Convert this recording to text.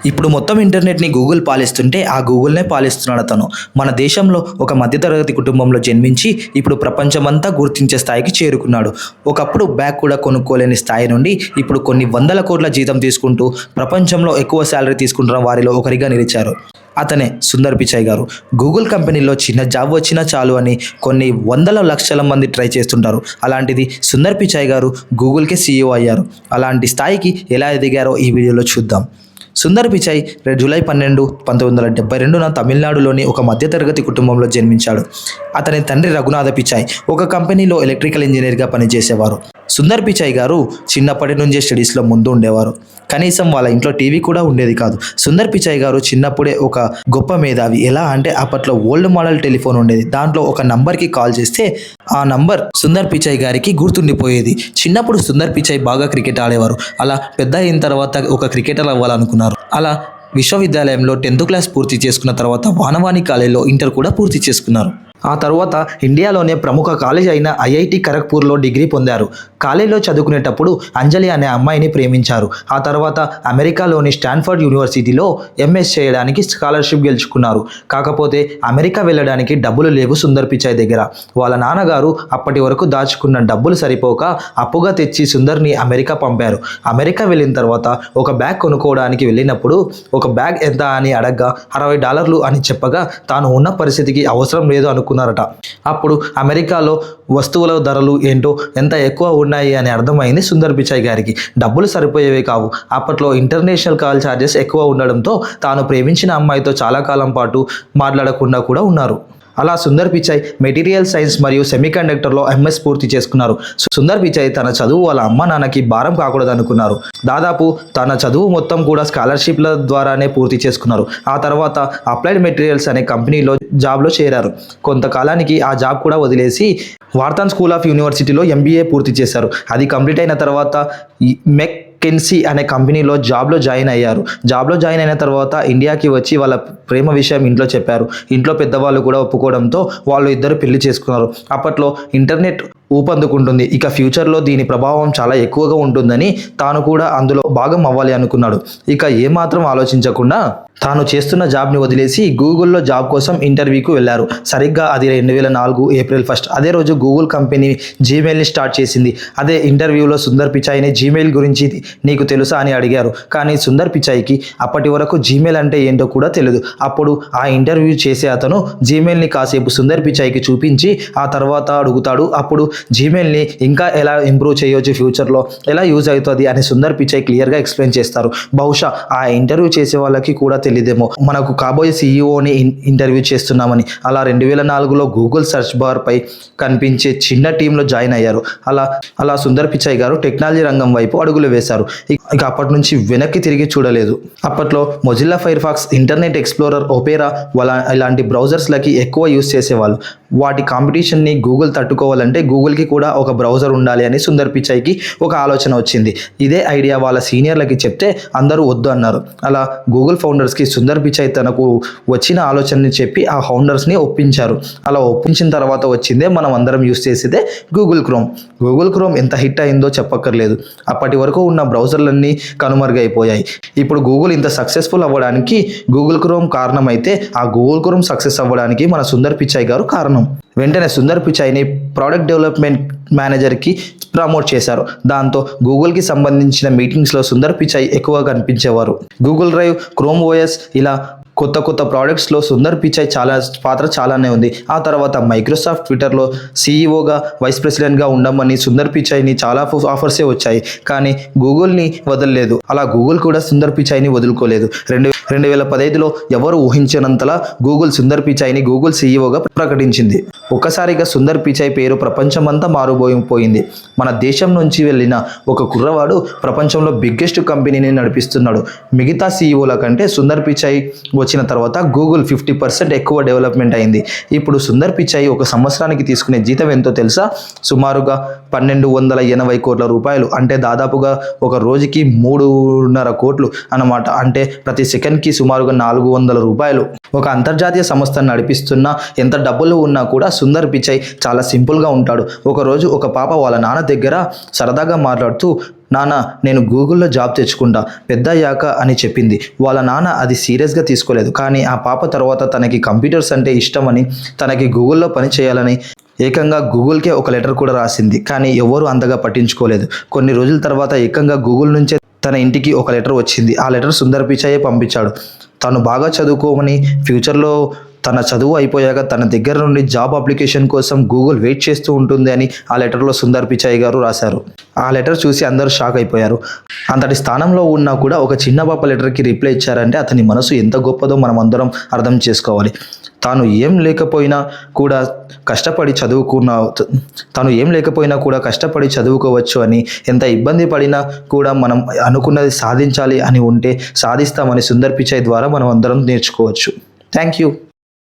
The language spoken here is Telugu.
ఇప్పుడు మొత్తం ఇంటర్నెట్ని గూగుల్ పాలిస్తుంటే ఆ గూగుల్నే పాలిస్తున్నాడు అతను. మన దేశంలో ఒక మధ్యతరగతి కుటుంబంలో జన్మించి ఇప్పుడు ప్రపంచమంతా గుర్తించే స్థాయికి చేరుకున్నాడు. ఒకప్పుడు బ్యాగ్ కూడా కొనుక్కోలేని స్థాయి నుండి ఇప్పుడు కొన్ని వందల కోట్ల జీతం తీసుకుంటూ ప్రపంచంలో ఎక్కువ శాలరీ తీసుకుంటున్న వారిలో ఒకరిగా నిలిచారు. అతనే సుందర్ పిచాయ్ గారు. గూగుల్ కంపెనీలో చిన్న జాబ్ వచ్చినా చాలు అని కొన్ని వందల లక్షల మంది ట్రై చేస్తుంటారు. అలాంటిది సుందర్ పిచాయ్ గారు గూగుల్కే CEO అయ్యారు. అలాంటి స్థాయికి ఎలా ఎదిగారో ఈ వీడియోలో చూద్దాం. సుందర్ పిచాయ్ జూలై 12, 1972న తమిళనాడులోని ఒక మధ్యతరగతి కుటుంబంలో జన్మించాడు. అతని తండ్రి రఘునాథ పిచాయ్ ఒక కంపెనీలో ఎలక్ట్రికల్ ఇంజనీర్గా పనిచేసేవారు. సుందర్ పిచాయ్ గారు చిన్నప్పటి నుంచే స్టడీస్లో ముందు ఉండేవారు. కనీసం వాళ్ళ ఇంట్లో టీవీ కూడా ఉండేది కాదు. సుందర్ పిచాయ్ గారు చిన్నప్పుడే ఒక గొప్ప మేధావి. ఎలా అంటే అప్పట్లో ఓల్డ్ మోడల్ టెలిఫోన్ ఉండేది. దాంట్లో ఒక నంబర్కి కాల్ చేస్తే ఆ నంబర్ సుందర్ పిచాయ్ గారికి గుర్తుండిపోయేది. చిన్నప్పుడు సుందర్ పిచాయ్ బాగా క్రికెట్ ఆడేవారు. అలా పెద్ద అయిన తర్వాత ఒక క్రికెటర్ అవ్వాలనుకున్నారు. అలా విశ్వవిద్యాలయంలో 10th క్లాస్ పూర్తి చేసుకున్న తర్వాత వానవాణి కాలేజీలో ఇంటర్ కూడా పూర్తి చేసుకున్నారు. ఆ తర్వాత ఇండియాలోనే ప్రముఖ కాలేజ్ అయిన IIT ఖరగ్పూర్లో డిగ్రీ పొందారు. కాలేజీలో చదువుకునేటప్పుడు అంజలి అనే అమ్మాయిని ప్రేమించారు. ఆ తర్వాత అమెరికాలోని స్టాన్ఫర్డ్ యూనివర్సిటీలో MS చేయడానికి స్కాలర్షిప్ గెలుచుకున్నారు. కాకపోతే అమెరికా వెళ్ళడానికి డబ్బులు లేవు సుందర్ పిచాయ్ దగ్గర. వాళ్ళ నాన్నగారు అప్పటి వరకు దాచుకున్న డబ్బులు సరిపోక అప్పుగా తెచ్చి సుందర్ని అమెరికా పంపారు. అమెరికా వెళ్ళిన తర్వాత ఒక బ్యాగ్ కొనుక్కోవడానికి వెళ్ళినప్పుడు ఒక బ్యాగ్ ఎంత అని అడగ్గా $60 అని చెప్పగా తాను ఉన్న పరిస్థితికి అవసరం లేదు అనుకున్నారట. అప్పుడు అమెరికాలో వస్తువుల ధరలు ఏంటో ఎంత ఎక్కువ ఉన్నాయి అని అర్థమైంది సుందర్ పిచాయ్ గారికి. డబ్బులు సరిపోయేవి కావు. అప్పట్లో ఇంటర్నేషనల్ కాల్ ఛార్జెస్ ఎక్కువ ఉండడంతో తాను ప్రేమించిన అమ్మాయితో చాలా కాలం పాటు మాట్లాడకుండా కూడా ఉన్నారు. అలా సుందర్ పిచాయ్ మెటీరియల్ సైన్స్ మరియు సెమీకండక్టర్లో MS పూర్తి చేసుకున్నారు. సుందర్ పిచాయ్ తన చదువు వాళ్ళ అమ్మ నాన్నకి భారం కాకూడదు అనుకున్నారు. దాదాపు తన చదువు మొత్తం కూడా స్కాలర్షిప్ల ద్వారానే పూర్తి చేసుకున్నారు. ఆ తర్వాత అప్లైడ్ మెటీరియల్స్ అనే కంపెనీలో జాబ్లో చేరారు. కొంతకాలానికి ఆ జాబ్ కూడా వదిలేసి వార్తన్ స్కూల్ ఆఫ్ యూనివర్సిటీలో MBA పూర్తి చేశారు. అది కంప్లీట్ అయిన తర్వాత మెక్కెన్సీ అనే కంపెనీలో జాబ్లో జాయిన్ అయ్యారు. జాబ్లో జాయిన్ అయిన తర్వాత ఇండియాకి వచ్చి వాళ్ళ ప్రేమ విషయం ఇంట్లో చెప్పారు. ఇంట్లో పెద్దవాళ్ళు కూడా ఒప్పుకోవడంతో వాళ్ళు ఇద్దరు పెళ్లి చేసుకున్నారు. అప్పట్లో ఇంటర్నెట్ ఊపందుకుంటుంది. ఇక ఫ్యూచర్లో దీని ప్రభావం చాలా ఎక్కువగా ఉంటుందని తాను కూడా అందులో భాగం అవ్వాలి అనుకున్నాడు. ఇక ఏమాత్రం ఆలోచించకుండా తాను చేస్తున్న జాబ్ని వదిలేసి గూగుల్లో జాబ్ కోసం ఇంటర్వ్యూకి వెళ్ళారు. సరిగ్గా అది 2004 ఏప్రిల్ 1. అదే రోజు గూగుల్ కంపెనీ జీమెయిల్ని స్టార్ట్ చేసింది. అదే ఇంటర్వ్యూలో సుందర్ పిచాయ్ని జీమెయిల్ గురించి నీకు తెలుసా అని అడిగారు. కానీ సుందర్ పిచాయ్కి అప్పటి వరకు జీమెయిల్ అంటే ఏంటో కూడా తెలియదు. అప్పుడు ఆ ఇంటర్వ్యూ చేసే అతను జీమెయిల్ని కాసేపు సుందర్ పిచాయ్కి చూపించి ఆ తర్వాత అడుగుతాడు. అప్పుడు జీమెయిల్ని ఇంకా ఎలా ఇంప్రూవ్ చేయవచ్చు, ఫ్యూచర్లో ఎలా యూజ్ అవుతుంది అని సుందర్ పిచాయ్ క్లియర్గా ఎక్స్ప్లెయిన్ చేస్తారు. బహుశా ఆ ఇంటర్వ్యూ చేసే వాళ్ళకి కూడా తెలియదేమో మనకు కాబోయే CEOని ఇంటర్వ్యూ చేస్తున్నామని. అలా 2004లో గూగుల్ సెర్చ్ బార్ పై కనిపించే చిన్న టీంలో జాయిన్ అయ్యారు. అలా సుందర్ పిచాయ్ గారు టెక్నాలజీ రంగం వైపు అడుగులు వేశారు. ఇక అప్పటి నుంచి వెనక్కి తిరిగి చూడలేదు. అప్పట్లో Mozilla Firefox, internet explorer, Opera ఇలాంటి బ్రౌజర్స్లకి ఎక్కువ యూజ్ చేసేవాళ్ళు. వాటి కాంపిటీషన్ని గూగుల్ తట్టుకోవాలంటే గూగుల్కి కూడా ఒక బ్రౌజర్ ఉండాలి అని సుందర్ పిచాయ్కి ఒక ఆలోచన వచ్చింది. ఇదే ఐడియా వాళ్ళ సీనియర్లకి చెప్తే అందరూ వద్దు అన్నారు. అలా గూగుల్ ఫౌండర్స్కి సుందర్ పిచాయ్ తనకు వచ్చిన ఆలోచనని చెప్పి ఆ ఫౌండర్స్ని ఒప్పించారు. అలా ఒప్పించిన తర్వాత వచ్చిందే మనం అందరం యూజ్ చేసేదే గూగుల్ క్రోమ్. గూగుల్ క్రోమ్ ఎంత హిట్ అయిందో చెప్పక్కర్లేదు. అప్పటి వరకు ఉన్న బ్రౌజర్లన్నీ కనుమరుగైపోయాయి. ఇప్పుడు గూగుల్ ఇంత సక్సెస్ఫుల్ అవ్వడానికి గూగుల్ క్రోమ్ కారణమైతే ఆ గూగుల్ క్రోమ్ సక్సెస్ అవ్వడానికి మన సుందర్ పిచాయ్ గారు కారణం. వెంటనే సుందర్ పిచాయ్ని ప్రోడక్ట్ డెవలప్మెంట్ మేనేజర్కి ప్రమోట్ చేశారు. దాంతో గూగుల్కి సంబంధించిన మీటింగ్స్లో సుందర్ పిచాయ్ ఎక్కువగా కనిపించేవారు. గూగుల్ డ్రైవ్, క్రోమ్ OS ఇలా కొత్త ప్రోడక్ట్స్లో సుందర్ పిచాయ్ పాత్ర చాలానే ఉంది. ఆ తర్వాత మైక్రోసాఫ్ట్ ట్విట్టర్లో CEOగా, వైస్ ప్రెసిడెంట్గా ఉండమని సుందర్ పిచాయ్ని చాలా ఆఫర్సే వచ్చాయి. కానీ గూగుల్ని వదలలేదు. అలా గూగుల్ కూడా సుందర్ పిచాయ్ని వదులుకోలేదు. 2015లో ఎవరు ఊహించినంతలా గూగుల్ సుందర్ పిచాయ్ని గూగుల్ CEOగా ప్రకటించింది. ఒక్కసారిగా సుందర్ పిచాయ్ పేరు ప్రపంచమంతా మారుపోయింది. మన దేశం నుంచి వెళ్ళిన ఒక కుర్రవాడు ప్రపంచంలో బిగ్గెస్ట్ కంపెనీని నడిపిస్తున్నాడు. మిగతా CEOల కంటే సుందర్ పిచాయ్ వచ్చిన తర్వాత గూగుల్ 50% ఎక్కువ డెవలప్మెంట్ అయింది. ఇప్పుడు సుందర్ పిచాయ్ ఒక సంవత్సరానికి తీసుకునే జీతం ఎంతో తెలుసా? సుమారుగా 1280 కోట్ల రూపాయలు. అంటే దాదాపుగా ఒక రోజుకి 3.5 కోట్లు అన్నమాట. అంటే ప్రతి సెకండ్కి సుమారుగా 400 రూపాయలు. ఒక అంతర్జాతీయ సంస్థను నడిపిస్తున్నా ఎంత డబ్బులు ఉన్నా కూడా సుందర్ పిచాయ్ చాలా సింపుల్గా ఉంటాడు. ఒకరోజు ఒక పాప వాళ్ళ నాన్న దగ్గర సరదాగా మాట్లాడుతూ నాన్న నేను గూగుల్లో జాబ్ తెచ్చుకుంటా పెద్దయ్యాక అని చెప్పింది. వాళ్ళ నాన్న అది సీరియస్గా తీసుకోలేదు. కానీ ఆ పాప తర్వాత తనకి కంప్యూటర్స్ అంటే ఇష్టమని, తనకి గూగుల్లో పని చేయాలని ఏకంగా గూగుల్కే ఒక లెటర్ కూడా రాసింది. కానీ ఎవరు అంతగా పట్టించుకోలేదు. కొన్ని రోజుల తర్వాత ఏకంగా గూగుల్ నుంచే తన ఇంటికి ఒక లెటర్ వచ్చింది. ఆ లెటర్ సుందర్ పిచాయే పంపించాడు. తను బాగా చదువుకోమని, ఫ్యూచర్లో తన చదువు అయిపోయాక తన దగ్గర నుండి జాబ్ అప్లికేషన్ కోసం గూగుల్ వెయిట్ చేస్తూ ఉంటుంది అని ఆ లెటర్లో సుందర్ పిచాయ్ గారు రాశారు. ఆ లెటర్ చూసి అందరూ షాక్ అయిపోయారు. అంతటి స్థానంలో ఉన్నా కూడా ఒక చిన్న పాప లెటర్కి రిప్లై ఇచ్చారంటే అతని మనసు ఎంత గొప్పదో మనం అందరం అర్థం చేసుకోవాలి. తాను ఏం లేకపోయినా కూడా కష్టపడి చదువుకోవచ్చు అని, ఎంత ఇబ్బంది పడినా కూడా మనం అనుకున్నది సాధించాలి అని ఉంటే సాధిస్తామని సుందర్ పిచాయ్ ద్వారా మనం అందరం నేర్చుకోవచ్చు. Thank you.